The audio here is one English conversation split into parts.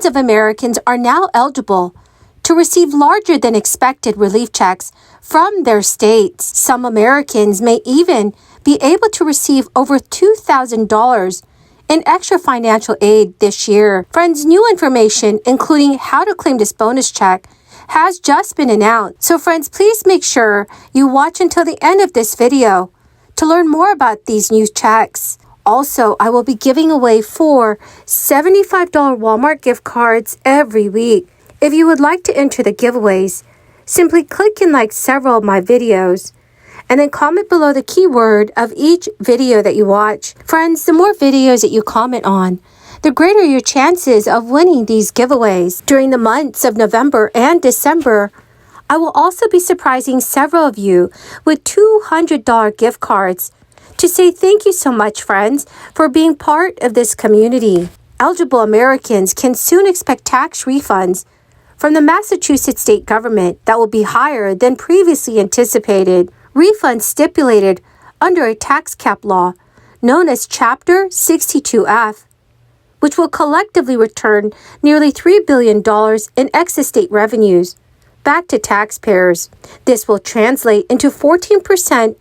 millions of Americans are now eligible to receive larger than expected relief checks from their states. Some Americans may even be able to receive over $2,000 in extra financial aid this year. Friends, new information, including how to claim this bonus check, has just been announced. So friends, please make sure you watch until the end of this video to learn more about these new checks. Also, I will be giving away 4 $75 Walmart gift cards every week. If you would like to enter the giveaways, simply click and like several of my videos, and then comment below the keyword of each video that you watch. Friends, the more videos that you comment on, the greater your chances of winning these giveaways. During the months of November and December, I will also be surprising several of you with $200 gift cards to say thank you so much, friends, for being part of this community. Eligible Americans can soon expect tax refunds from the Massachusetts state government that will be higher than previously anticipated. Refunds stipulated under a tax cap law known as Chapter 62F, which will collectively return nearly $3 billion in excess state revenues back to taxpayers. This will translate into 14%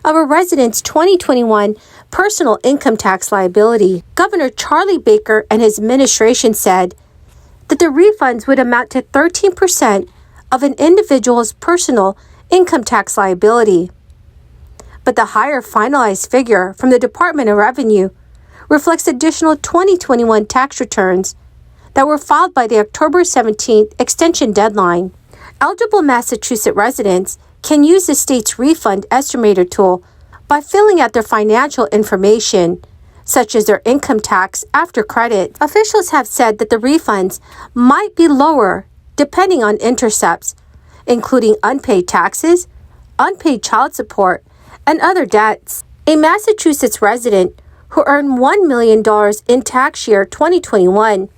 of a resident's 2021 personal income tax liability. Governor Charlie Baker and his administration said that the refunds would amount to 13% of an individual's personal income tax liability. But the higher finalized figure from the Department of Revenue reflects additional 2021 tax returns that were filed by the October 17th extension deadline. Eligible Massachusetts residents can use the state's refund estimator tool by filling out their financial information, such as their income tax after credit. Officials have said that the refunds might be lower depending on intercepts, including unpaid taxes, unpaid child support, and other debts. A Massachusetts resident who earned $1 million in tax year 2021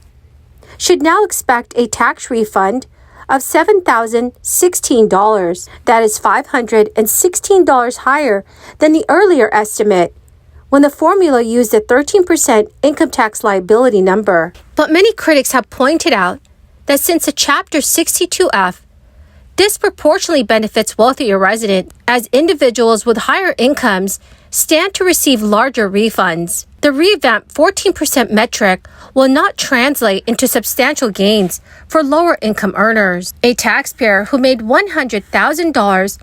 should now expect a tax refund of $7,016. That is $516 higher than the earlier estimate when the formula used a 13% income tax liability number. But many critics have pointed out that since the Chapter 62F disproportionately benefits wealthier residents, as individuals with higher incomes stand to receive larger refunds, the revamped 14% metric will not translate into substantial gains for lower income earners. A taxpayer who made $100,000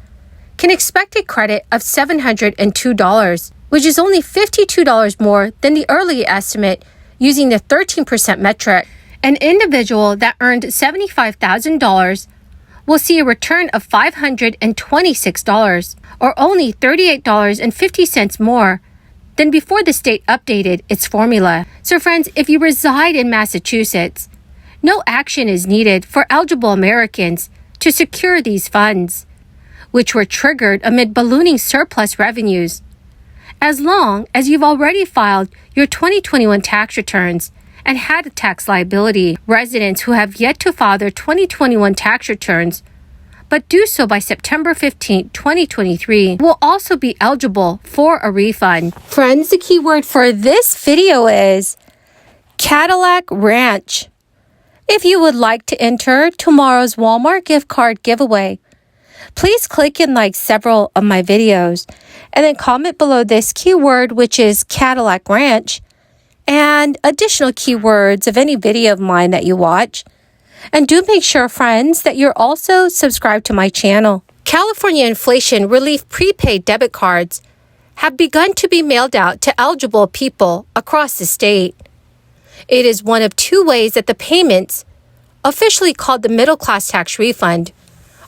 can expect a credit of $702, which is only $52 more than the early estimate using the 13% metric. An individual that earned $75,000 will see a return of $526, or only $38.50 more than before the state updated its formula. So friends, if you reside in Massachusetts, no action is needed for eligible Americans to secure these funds, which were triggered amid ballooning surplus revenues. As long as you've already filed your 2021 tax returns and had a tax liability, residents who have yet to file their 2021 tax returns but do so by September 15, 2023, will also be eligible for a refund. Friends, the keyword for this video is Cadillac Ranch. If you would like to enter tomorrow's Walmart gift card giveaway, please click and like several of my videos, and then comment below this keyword, which is Cadillac Ranch, and additional keywords of any video of mine that you watch. And do make sure, friends, that you're also subscribed to my channel. California inflation relief prepaid debit cards have begun to be mailed out to eligible people across the state. It is one of 2 ways that the payments, officially called the middle class tax refund,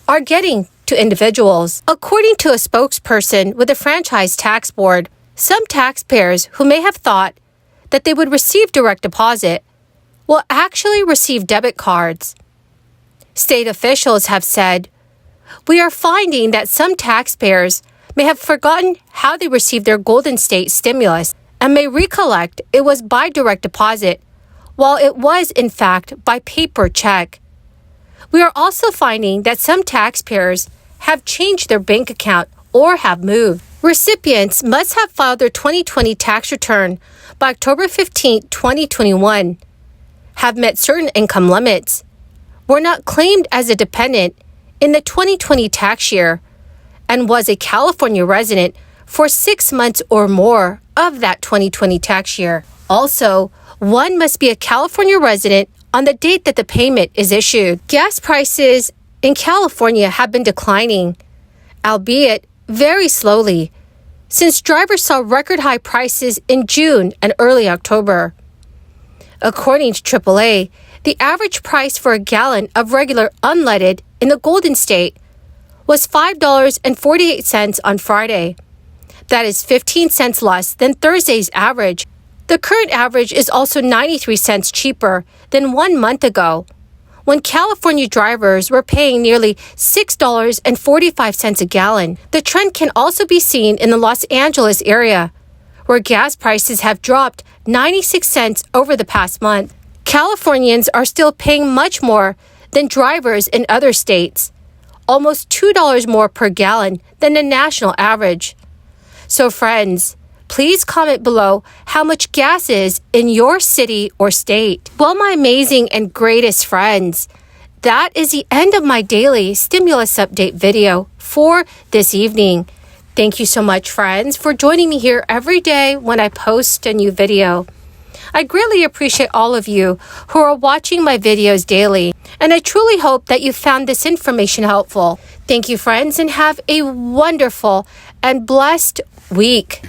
are getting to individuals. According to a spokesperson with the Franchise Tax Board, some taxpayers who may have thought that they would receive direct deposit will actually receive debit cards. State officials have said, "We are finding that some taxpayers may have forgotten how they received their Golden State stimulus and may recollect it was by direct deposit, while it was, in fact, by paper check. We are also finding that some taxpayers have changed their bank account or have moved. Recipients must have filed their 2020 tax return by October 15, 2021. have met certain income limits were not claimed as a dependent in the 2020 tax year and was a California resident for 6 months or more of that 2020 tax year. Also, one must be a California resident on the date that the payment is issued. Gas prices in California have been declining, albeit very slowly, since drivers saw record high prices in June and early October. According to AAA, the average price for a gallon of regular unleaded in the Golden State was $5.48 on Friday. That is 15 cents less than Thursday's average. The current average is also 93 cents cheaper than 1 month ago, when California drivers were paying nearly $6.45 a gallon. The trend can also be seen in the Los Angeles area, where gas prices have dropped 96 cents over the past month. Californians are still paying much more than drivers in other states, almost $2 more per gallon than the national average. So friends, please comment below how much gas is in your city or state. Well, my amazing and greatest friends, that is the end of my daily stimulus update video for this evening. Thank you so much, friends, for joining me here every day when I post a new video. I greatly appreciate all of you who are watching my videos daily, and I truly hope that you found this information helpful. Thank you, friends, and have a wonderful and blessed week.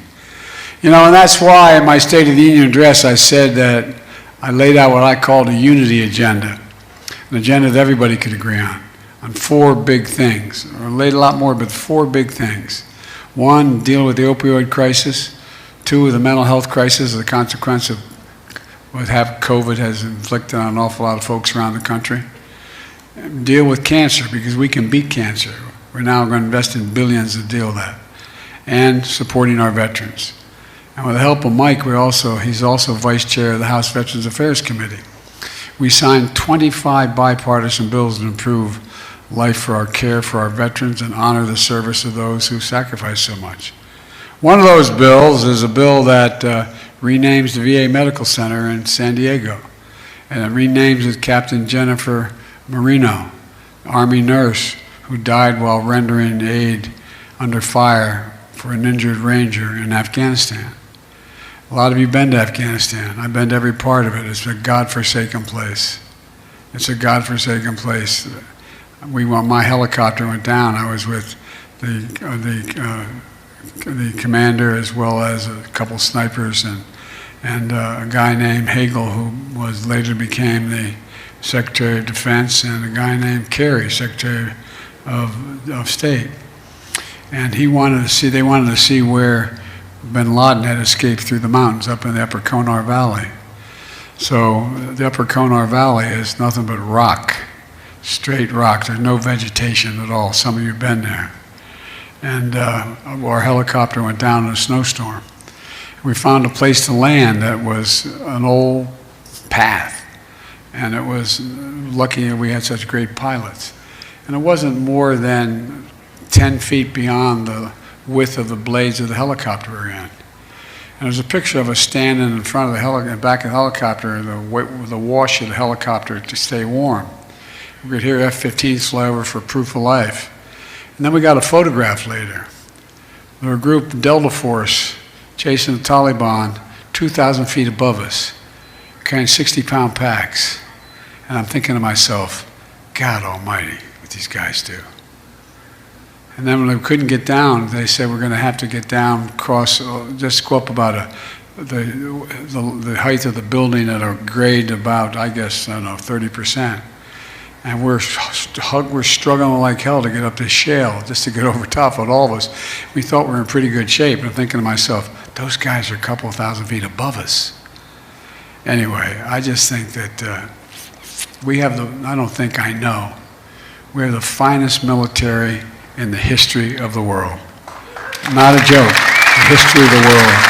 You know, and that's why in my State of the Union address I said that I laid out what I called a unity agenda, an agenda that everybody could agree on 4 big things, or laid a lot more, but 4 big things. 1, deal with the opioid crisis. 2, the mental health crisis, the consequence of what COVID has inflicted on an awful lot of folks around the country. Deal with cancer, because we can beat cancer. We're now going to invest in billions to deal with that. And supporting our veterans. And with the help of Mike, he's also vice chair of the House Veterans Affairs Committee. We signed 25 bipartisan bills to improve life for our care for our veterans and honor the service of those who sacrifice so much. One of those bills is a bill that renames the VA Medical Center in San Diego. And it renames it Captain Jennifer Marino, Army nurse who died while rendering aid under fire for an injured Ranger in Afghanistan. A lot of you been to Afghanistan. I've been to every part of it. It's a godforsaken place. It's a godforsaken place. My helicopter went down. I was with the commander as well as a couple snipers and a guy named Hagel, who was later became the Secretary of Defense, and a guy named Kerry, Secretary of State. And they wanted to see where bin Laden had escaped through the mountains up in the Upper Konar Valley. So the Upper Konar Valley is nothing but rock, straight rock. There's no vegetation at all. Some of you have been there. And our helicopter went down in a snowstorm. We found a place to land that was an old path. And it was lucky that we had such great pilots. And it wasn't more than 10 feet beyond the width of the blades of the helicopter we were in. And there's a picture of us standing in front of the back of the helicopter, the wash of the helicopter to stay warm. We could hear F-15s fly over for proof of life. And then we got a photograph later. There were a group, Delta Force, chasing the Taliban 2,000 feet above us, carrying 60-pound packs. And I'm thinking to myself, God almighty, what these guys do. And then when they couldn't get down, they said, we're going to have to get down, just go up about the height of the building at a grade about, I guess, I don't know, 30%. And we're struggling like hell to get up this shale, just to get over top of all of us. We thought we were in pretty good shape. And I'm thinking to myself, those guys are a couple of thousand feet above us. Anyway, I just think that we have I know, we have the finest military in the history of the world. Not a joke, the history of the world.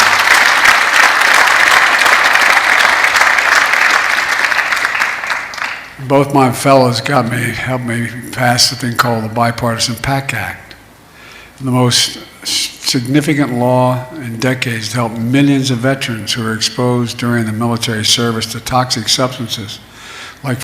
Both my fellows helped me pass a thing called the Bipartisan PAC Act, the most significant law in decades to help millions of veterans who were exposed during the military service to toxic substances